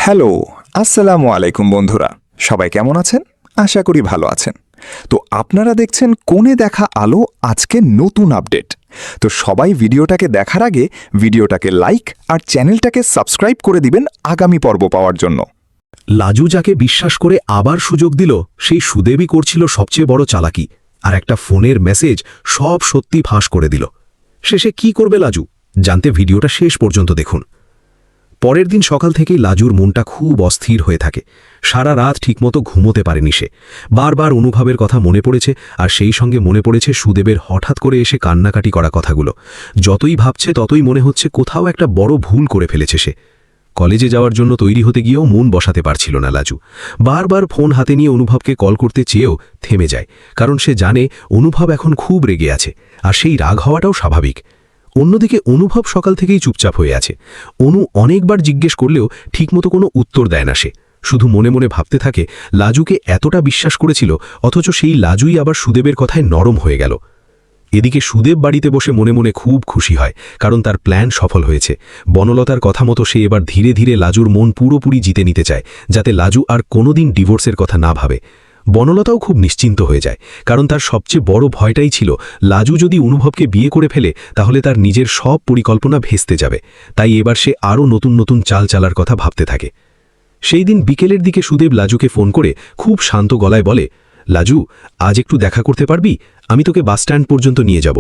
Hello, আসসালামু আলাইকুম বন্ধুরা। সবাই কেমন আছেন? আশা করি ভালো আছেন। তো আপনারা দেখছেন কোণে দেখা আলো আজকে নতুন আপডেট। তো সবাই ভিডিওটাকে দেখার আগে ভিডিওটাকে লাইক আর চ্যানেলটাকে সাবস্ক্রাইব করে দিবেন আগামী পর্ব পাওয়ার জন্য। লাজু যাকে বিশ্বাস করে আবার সুযোগ দিল, সেই সুদেবই করছিল সবচেয়ে বড় চালাকি, আর একটা ফোনের মেসেজ সব সত্যি ফাঁস করে দিল। শেষে কি করবে লাজু, জানতে ভিডিওটা শেষ পর্যন্ত দেখুন। পরের দিন সকাল থেকেই লাজুর মনটা খুব অস্থির হয়ে থাকে। সারা রাত ঠিকমতো ঘুমোতে পারেনি সে। বারবার অনুভবের কথা মনে পড়েছে, আর সেই সঙ্গে মনে পড়েছে সুদেবের হঠাৎ করে এসে কান্নাকাটি করা কথাগুলো। যতই ভাবছে ততই মনে হচ্ছে কোথাও একটা বড় ভুল করে ফেলেছে সে। কলেজে যাওয়ার জন্য তৈরি হতে গিয়েও মন বসাতে পারছিল না লাজু। বারবার ফোন হাতে নিয়ে অনুভবকে কল করতে চেয়েও থেমে যায়, কারণ সে জানে অনুভব এখন খুব রেগে আছে, আর সেই রাগ হওয়াটাও স্বাভাবিক। অন্যদিকে অনুভব সকাল থেকেই চুপচাপ হয়ে আছে। অনু অনেকবার জিজ্ঞেস করলেও ঠিকমতো কোনো উত্তর দেয় না সে, শুধু মনে মনে ভাবতে থাকে লাজুকে এতটা বিশ্বাস করেছিল, অথচ সেই লাজুই আবার সুদেবের কথায় নরম হয়ে গেল। এদিকে সুদেব বাড়িতে বসে মনে মনে খুব খুশি হয়, কারণ তার প্ল্যান সফল হয়েছে। বনলতার কথা মতো সে এবার ধীরে ধীরে লাজুর মন পুরোপুরি জিতে নিতে চায়, যাতে লাজু আর কোনোদিন ডিভোর্সের কথা না ভাবে। বনলতাও খুব নিশ্চিন্ত হয়ে যায়, কারণ তার সবচেয়ে বড় ভয়টাই ছিল লাজু যদি অনুভবকে বিয়ে করে ফেলে তাহলে তার নিজের সব পরিকল্পনা ভেস্তে যাবে। তাই এবার সে আরও নতুন নতুন চাল চালার কথা ভাবতে থাকে। সেই দিন বিকেলের দিকে সুদেব লাজুকে ফোন করে খুব শান্ত গলায় বলে, লাজু, আজ একটু দেখা করতে পারবি? আমি তোকে বাসস্ট্যান্ড পর্যন্ত নিয়ে যাব।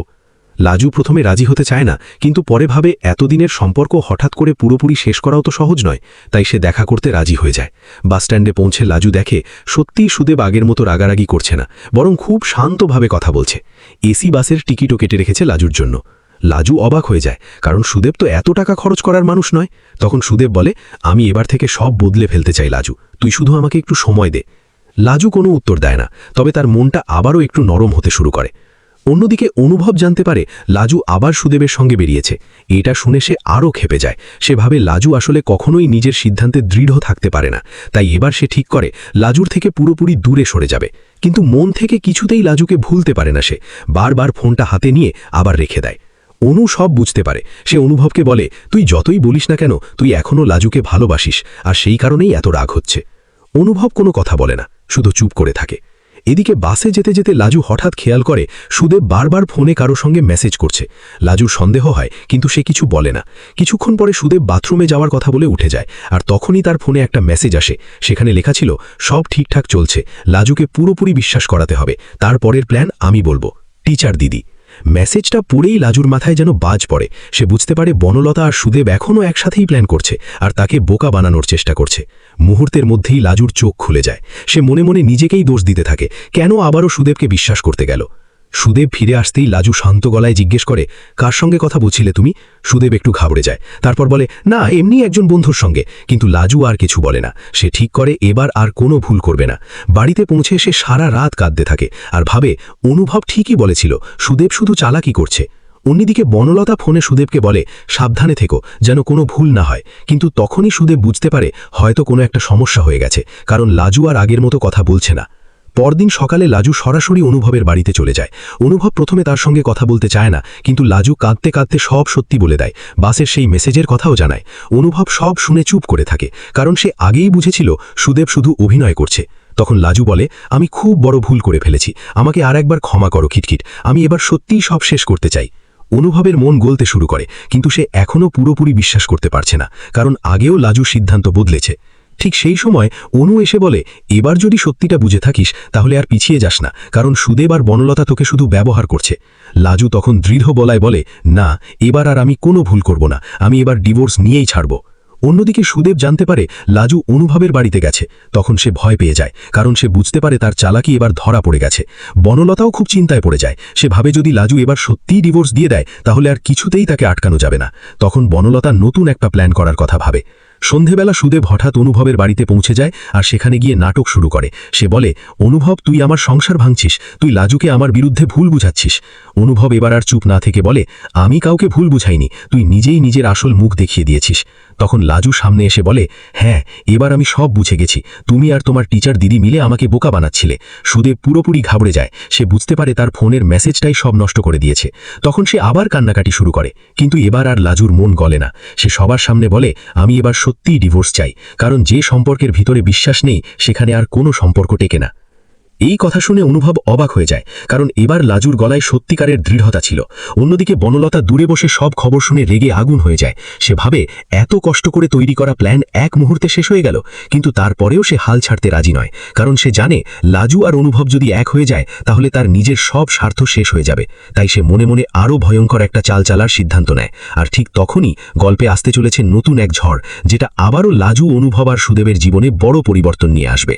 লাজু প্রথমে রাজি হতে চায় না, কিন্তু পরে ভাবে এতদিনের সম্পর্ক হঠাৎ করে পুরোপুরি শেষ করাও তো সহজ নয়, তাই সে দেখা করতে রাজি হয়ে যায়। বাসস্ট্যান্ডে পৌঁছে লাজু দেখে সত্যিই সুদেব আগের মতো রাগারাগি করছে না, বরং খুব শান্তভাবে কথা বলছে। এসি বাসের টিকিটও কেটে রেখেছে লাজুর জন্য। লাজু অবাক হয়ে যায়, কারণ সুদেব তো এত টাকা খরচ করার মানুষ নয়। তখন সুদেব বলে, আমি এবার থেকে সব বদলে ফেলতে চাই লাজু, তুই শুধু আমাকে একটু সময় দে। লাজু কোনো উত্তর দেয় না, তবে তার মনটা আবারও একটু নরম হতে শুরু করে। অন্যদিকে অনুভব জানতে পারে লাজু আবার সুদেবের সঙ্গে বেরিয়েছে। এটা শুনে সে আরও ক্ষেপে যায়। সে ভাবে লাজু আসলে কখনোই নিজের সিদ্ধান্তে দৃঢ় থাকতে পারে না, তাই এবার সে ঠিক করে লাজুর থেকে পুরোপুরি দূরে সরে যাবে। কিন্তু মন থেকে কিছুতেই লাজুকে ভুলতে পারে না সে। বারবার ফোনটা হাতে নিয়ে আবার রেখে দেয়। অনু সব বুঝতে পারে। সে অনুভবকে বলে, তুই যতই বলিস না কেন, তুই এখনও লাজুকে ভালোবাসিস, আর সেই কারণেই এত রাগ হচ্ছে। অনুভব কোনো কথা বলে না, শুধু চুপ করে থাকে। এদিকে বাসে যেতে যেতে লাজু হঠাৎ খেয়াল করে সুদেব বারবার ফোনে কারো সঙ্গে মেসেজ করছে। লাজুর সন্দেহ হয়, কিন্তু সে কিছু বলে না। কিছুক্ষণ পরে সুদেব বাথরুমে যাওয়ার কথা বলে উঠে যায়, আর তখনই তার ফোনে একটা মেসেজ আসে। সেখানে লেখা ছিল, সব ঠিকঠাক চলছে, লাজুকে পুরোপুরি বিশ্বাস করাতে হবে, তারপরের প্ল্যান আমি বলবো, টিচার দিদি। মেসেজটা পড়েই লাজুর মাথায় যেন বাজ পড়ে। সে বুঝতে পারে বনলতা আর সুদেব এখনও একসাথেই প্ল্যান করছে, আর তাকে বোকা বানানোর চেষ্টা করছে। মুহূর্তের মধ্যেই লাজুর চোখ খুলে যায়। সে মনে মনে নিজেকেই দোষ দিতে থাকে, কেন আবারও সুদেবকে বিশ্বাস করতে গেল। সুদেব ফিরে আসতেই লাজু শান্ত গলায় জিজ্ঞেস করে, কার সঙ্গে কথা বলছিলে তুমি? সুদেব একটু ঘাবড়ে যায়, তারপর বলে, না, এমনি একজন বন্ধুর সঙ্গে। কিন্তু লাজু আর কিছু বলে না। সে ঠিক করে এবার আর কোনো ভুল করবে না। বাড়িতে পৌঁছে সে সারা রাত কাঁদতে থাকে, আর ভাবে অনুভব ঠিকই বলেছিল, সুদেব শুধু চালাকি করছে। অন্যদিকে বনলতা ফোনে সুদেবকে বলে, সাবধানে থেকো, যেন কোনো ভুল না হয়। কিন্তু তখনই সুদেব বুঝতে পারে হয়তো কোনো একটা সমস্যা হয়ে গেছে, কারণ লাজু আর আগের মতো কথা বলছে না। পরদিন সকালে লাজু সরাসরি অনুভবের বাড়িতে চলে যায়। অনুভব প্রথমে তার সঙ্গে কথা বলতে চায় না, কিন্তু লাজু কাঁদতে কাঁদতে সব সত্যি বলে দেয়। বাসের সেই মেসেজের কথাও জানায়। অনুভব সব শুনে চুপ করে থাকে, কারণ সে আগেই বুঝেছিল সুদেব শুধু অভিনয় করছে। তখন লাজু বলে, আমি খুব বড় ভুল করে ফেলেছি, আমাকে আর একবার ক্ষমা করো খিটখিট, আমি এবার সত্যিই সব শেষ করতে চাই। অনুভবের মন গলতে শুরু করে, কিন্তু সে এখনও পুরোপুরি বিশ্বাস করতে পারছে না, কারণ আগেও লাজু সিদ্ধান্ত বদলেছে। ঠিক সেই সময় অনু এসে বলে, এবার যদি সত্যিটা বুঝে থাকিস তাহলে আর পিছিয়ে যাস না, কারণ সুদেব আর বনলতা তোকে শুধু ব্যবহার করছে। লাজু তখন দৃঢ় গলায় বলে, না, এবার আর আমি কোনো ভুল করব না, আমি এবার ডিভোর্স নিয়েই ছাড়ব। অন্যদিকে সুদেব জানতে পারে লাজু অনুভবের বাড়িতে গেছে। তখন সে ভয় পেয়ে যায়, কারণ সে বুঝতে পারে তার চালাকি এবার ধরা পড়ে গেছে। বনলতাও খুব চিন্তায় পড়ে যায়। সে ভাবে যদি লাজু এবার সত্যিই ডিভোর্স দিয়ে দেয় তাহলে আর কিছুতেই তাকে আটকানো যাবে না। তখন বনলতা নতুন একটা প্ল্যান করার কথা ভাবে। সন্ধেবেলা সুদেব হঠাৎ অনুভবের বাড়িতে পৌঁছে যায়, আর সেখানে গিয়ে নাটক শুরু করে। সে বলে, অনুভব, তুই আমার সংসার ভাঙছিস, তুই লাজুকে আমার বিরুদ্ধে ভুল বুঝাচ্ছিস। অনুভব এবার আর চুপ না থেকে বলে, আমি কাউকে ভুল বুঝাইনি, তুই নিজেই নিজের আসল মুখ দেখিয়ে দিয়েছিস। তখন লাজু সামনে এসে বলে, হ্যাঁ, এবার আমি সব বুঝে গেছি। তুমি আর তোমার টিচার দিদি মিলে আমাকে বোকা বানাচ্ছিলে। সুদেব পুরোপুরি ঘাবড়ে যায়। সে বুঝতে পারে তার ফোনের মেসেজটাই সব নষ্ট করে দিয়েছে। তখন সে আবার কান্নাকাটি শুরু করে, কিন্তু এবার আর লাজুর মন গলে না। সে সবার সামনে বলে, আমি এবার সত্যিই ডিভোর্স চাই, কারণ যে সম্পর্কের ভিতরে বিশ্বাস নেই সেখানে আর কোনো সম্পর্ক টেকে না। এই কথা শুনে অনুভব অবাক হয়ে যায়, কারণ এবার লাজুর গলায় সত্যিকারের দৃঢ়তা ছিল। অন্যদিকে বনলতা দূরে বসে সব খবর শুনে রেগে আগুন হয়ে যায়। সে ভাবে এত কষ্ট করে তৈরি করা প্ল্যান এক মুহূর্তে শেষ হয়ে গেল, কিন্তু তারপরেও সে হাল ছাড়তে রাজি নয়, কারণ সে জানে লাজু আর অনুভব যদি এক হয়ে যায় তাহলে তার নিজের সব স্বার্থ শেষ হয়ে যাবে। তাই সে মনে মনে আরও ভয়ঙ্কর একটা চাল চালার সিদ্ধান্ত নেয়। আর ঠিক তখনই গল্পে আসতে চলেছে নতুন এক ঝড়, যেটা আবারও লাজু, অনুভব আর সুদেবের জীবনে বড় পরিবর্তন নিয়ে আসবে।